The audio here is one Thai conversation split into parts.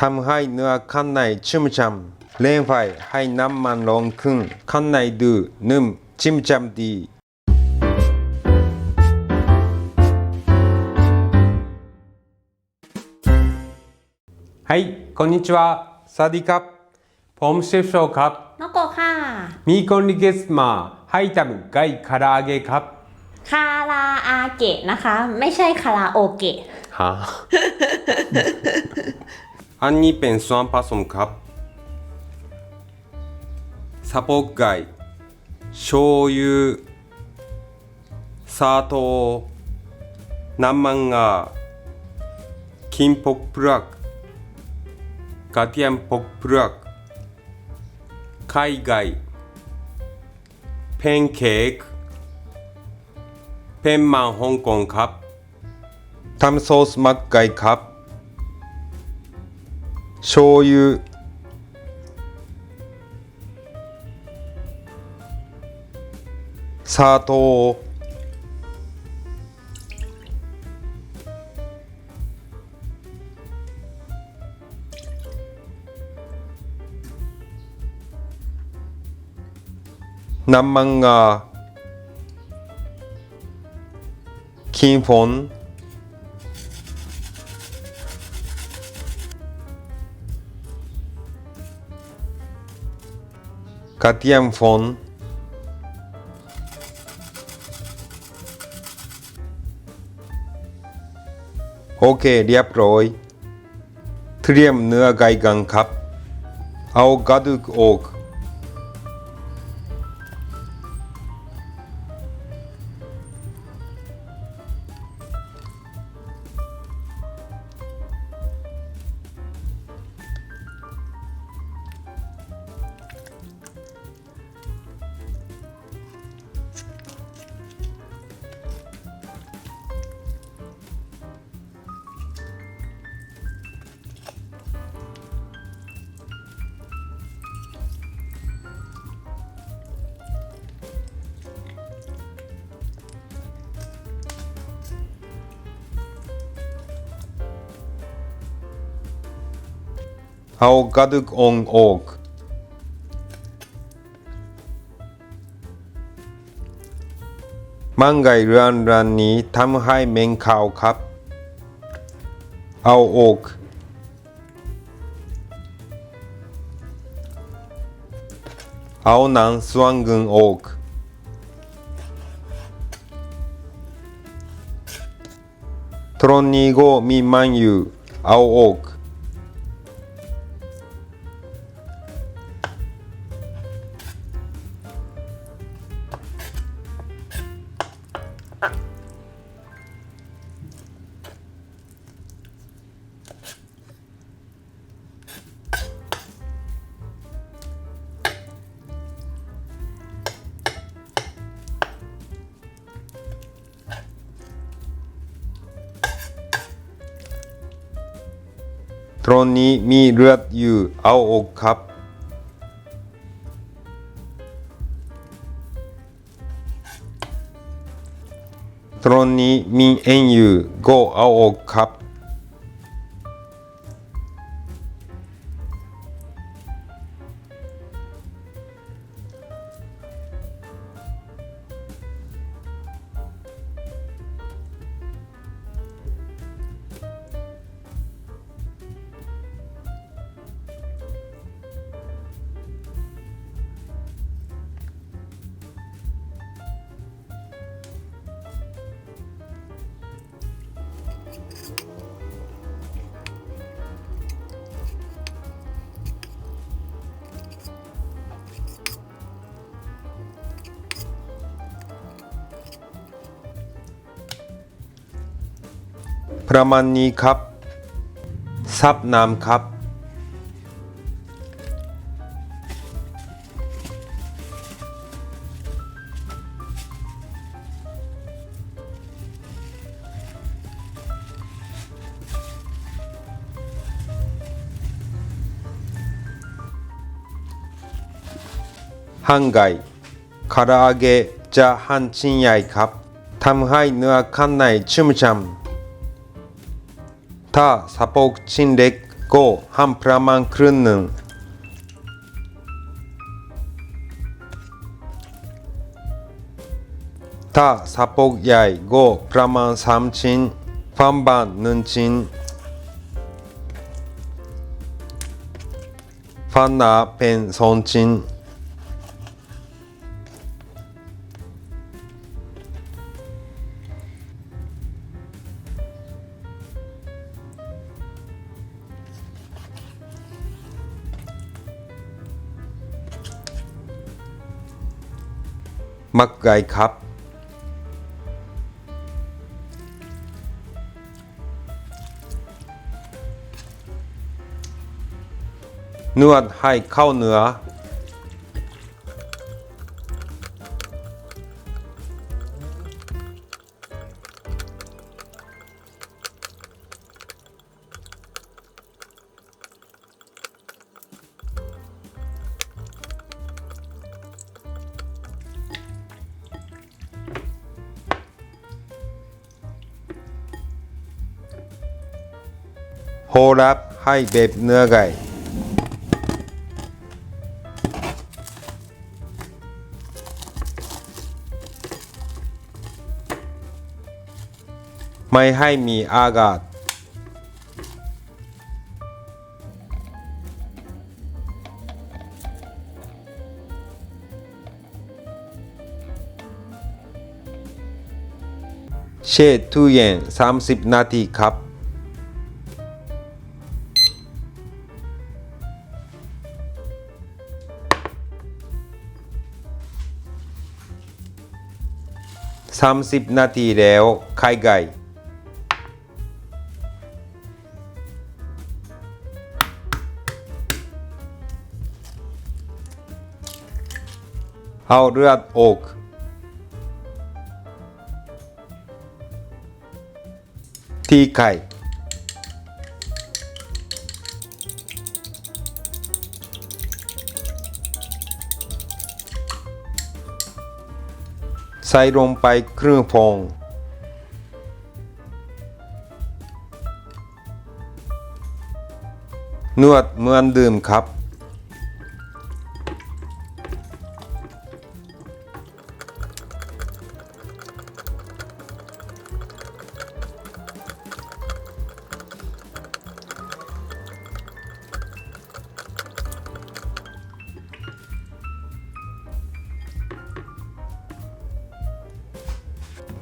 ทำให้เนื้อข้างในชุ่มฉ่ำเร่งไฟให้น้ำมันร้อนขึ้นข้างในดูนุ่มชุ่มฉ่ำดีはいこんにちはสวัสดีครับผมเชฟโชครับ น้องโกค่ะ มีคนรีเควสต์มาให้ทำไก่คาราเกะครับ คาราอาเกะนะคะ ไม่ใช่คาราโอเกะ ฮะ อันนี้เป็นส่วนผสมครับสะโพกไก่醤油砂糖น้ำมันงา金箔プラグกระเทียมพกเปลือกไข่ไก่แพนเค้กเป็นมันฮ่องกงครับทำซอสหมักไก่ครับ醤油砂糖น้ำมันงาขิงป่นกระเทียมป่นโอเคเรียบร้อยเตรียมเนื้อไก่กันครับเอากระดูกออกเอากระดูกอ่อนออกมันไก่เรือนนี้ทำให้เหม็นขาวครับเอาออกเอาหนังส่วนเกินออกตรงนี้ก็มีมันอยู่เอาออกตรงนี้มีเลือดอยู่เอาออกครับตรงนี้มีเอ็นอยู่ก็เอาออกครับประมาณนี้ครับซับน้ำครับหั่นไก่คาราเกะจะหั่นชิ้นใหญ่ครับทำให้เนื้อข้างในชุ่มฉ่ำถ้าสะโพกชิ้นเล็ก ก็หั่นประมาณครึ่งหนึ่งถ้าสะโพกใหญ่ก็ประมาณ3ชิ้นฟันบาง1ชิ้นฟันหนาเป็น2ชิ้นหมักไก่ครับนวดให้เข้าเนื้อโฮรับให้แบบเนื้อไก่ไม่ให้มีอากาศแช่ตู้เย็น30 นาทีครับ30 นาทีแล้วไข่ไก่เอาเลือดออกที่ไข่ใส่ลงไปครึ่งฟองนวดเหมือนเดิมครับ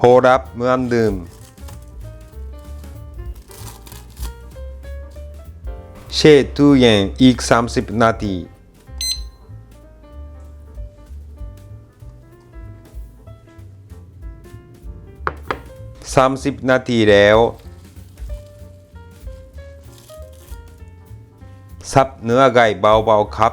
โฮรับเหมือนเดิมแช่ตู้เย็นอีก30 นาที30 นาทีแล้วสับเนื้อไก่เบาๆครับ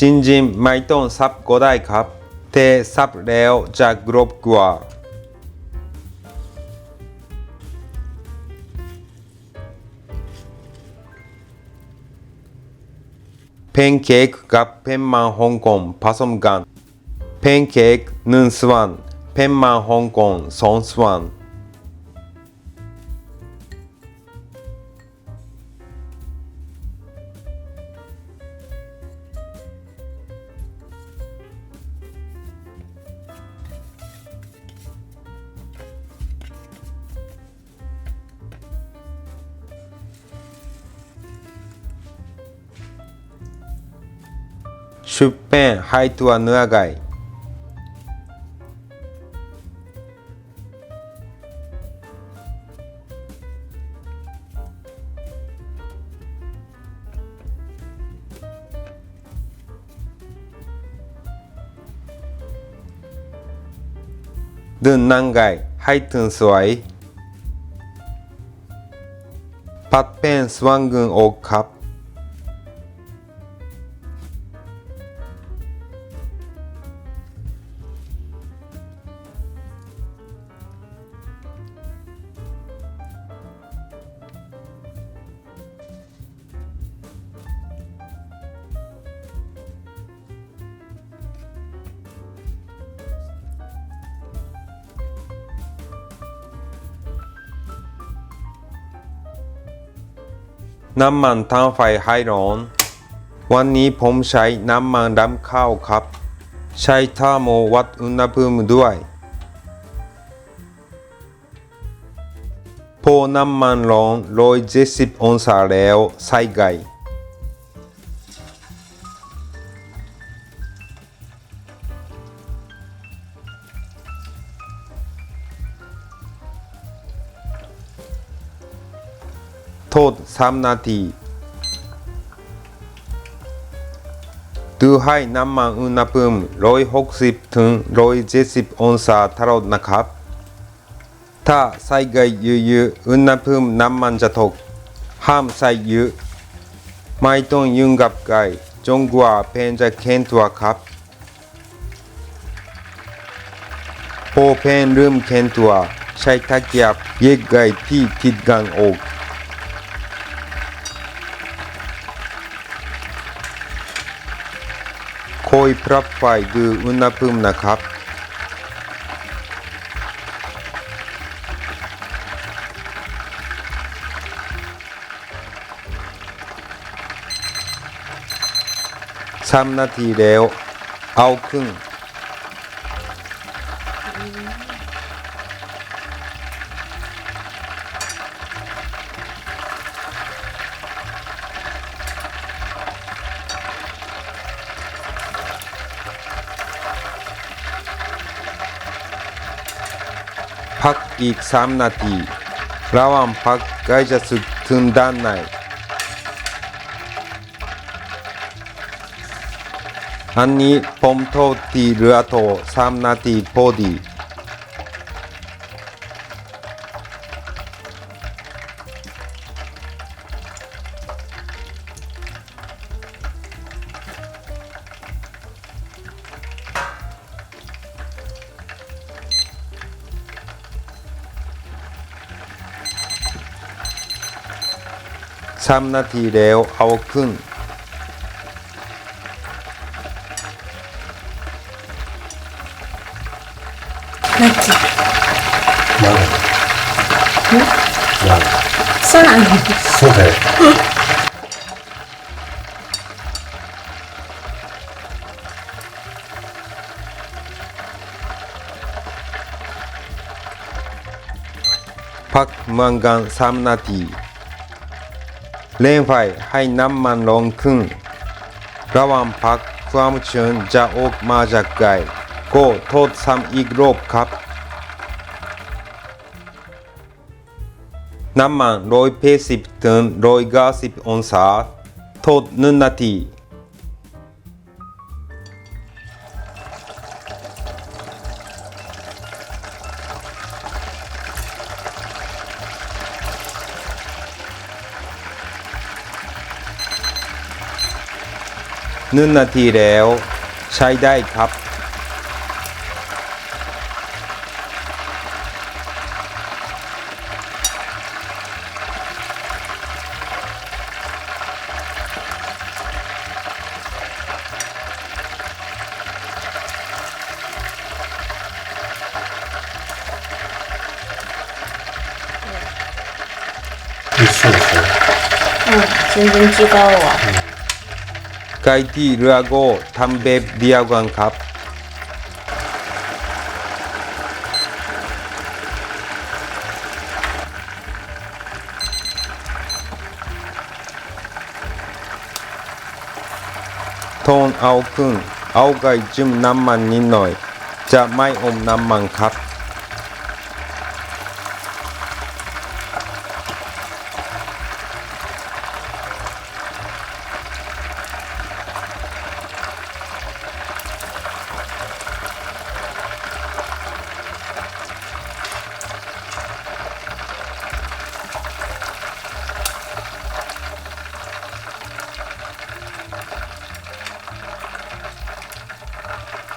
จริงๆไม่ต้องสับก็ได้ครับแต่สับแล้วจะกรอบกว่าแพนเค้กกับแป้งมันฮ่องกงผสมกันแพนเค้ก1 ส่วนแป้งมันฮ่องกง2 ส่วนชุบแป้งให้ตัวเนื้อไก่ดึงหนังไก่ให้ถึงสวยปัดแป้งส่วนเกินออกครับ น้ำมันทำไฟให้ร้อนวันนี้ผมใช้น้ำมันรำข้าวครับใช้เทอร์โมวัดอุณหภูมิด้วยพอน้ำมันร้อน170องศาแล้วใส่ไก่ทอด3 นาทีดูให้น้ำมันอุณหภูมิ160ถึง170องศาตลอดนะครับถ้าใส่ไก่เยอะๆอุณหภูมิน้ำมันจะตกห้ามใส่เยอะไม่ต้องยุ่งกับไก่จนกว่าเป็นจะแข็งตัวครับพอเป็นเริ่มแข็งตัวใช้ตะเกียบแยกไก่ที่ติดกันออกคอยปรับไฟดูอุณหภูมินะครับ3 นาทีแล้วเอาขึ้นพักอีก3 นาทีระหว่างพักไก่จะสุกถึงด้านในอันนี้ผมทอดที่เรือโต3 นาทีพอดี3 นาทีแล้วเอาขึ้นซ่าそうだよ。พักเหมือนกัน3 นาทีเร่งไฟให้น้ำมันลงขึ้นระหว่างพักความชื้นจะออกมาจากไก่ก็ทอดซ้ำอีกรอบครับน้ำมัน180ถึง190องศาทอด1 นาที1 นาทีแล้วใช้ได้ครับ一緒でしょ。全然違うわไก่ที่เรือก็ทำแบบเดียวกันครับโทนเอาขึ้นเอาไก่จิ้มน้ำมันนิดหน่อยจะไม่อมน้ำมันครับ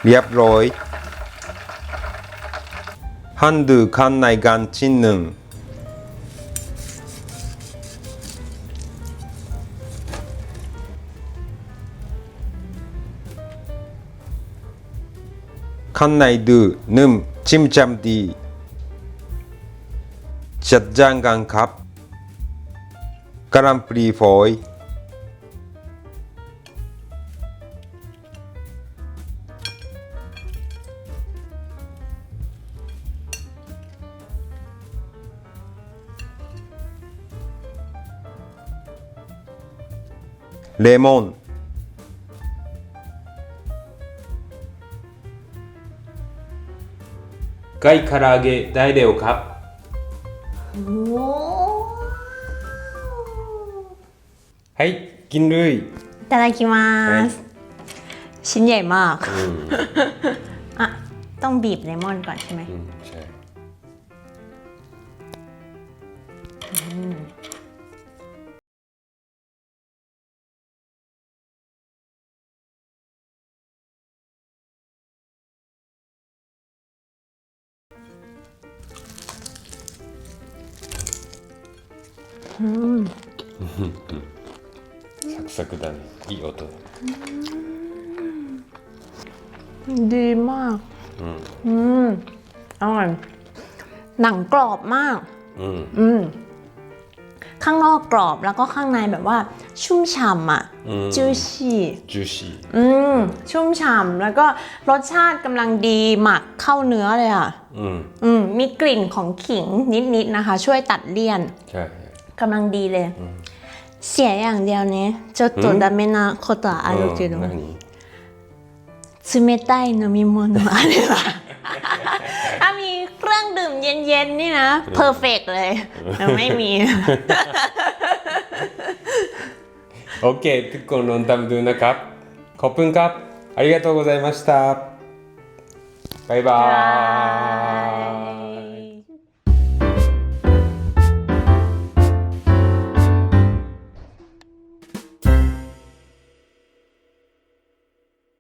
เรียบร้อยหั่นดูข้างในกันชิ้นหนึ่งข้างในดูนุ่มจิ้มจำดีจัดจ้านกันครับ กรัมปรีฟอยเลมอนไก่คาราเกะได้เร็วครับ โอ้ ให้กินเลย いただきます ชิ้นใหญ่มาก อ่ะ ต้องบีบเลมอนก่อนใช่ไหม ใช่ サクサクだね。いい音。 ดีมาก อร่อย หนังกรอบมาก ข้างนอกกรอบแล้วก็ข้างในแบบว่า ชุ่มฉ่ำอ่ะ จูชี่ ジューシー。 ชุ่มฉ่ำแล้วก็รสชาติกำลังดีหมักเข้าเนื้อเลยอ่ะ มีกลิ่นของขิงนิดๆนะคะ ช่วยตัดเลี่ยน ใช่ กำลังดีเลย เสียอย่างเดียวเนี่ยちょっとダメなことはあるけど、冷たい飲み物あれば ถ้ามีเครื่องดื่มเย็นๆนี่นะเพอร์เฟกเลยแต่ไม่มี โอเคทุกคนลองทำดูนะครับขอบคุณครับありがとうございましたバイバーイ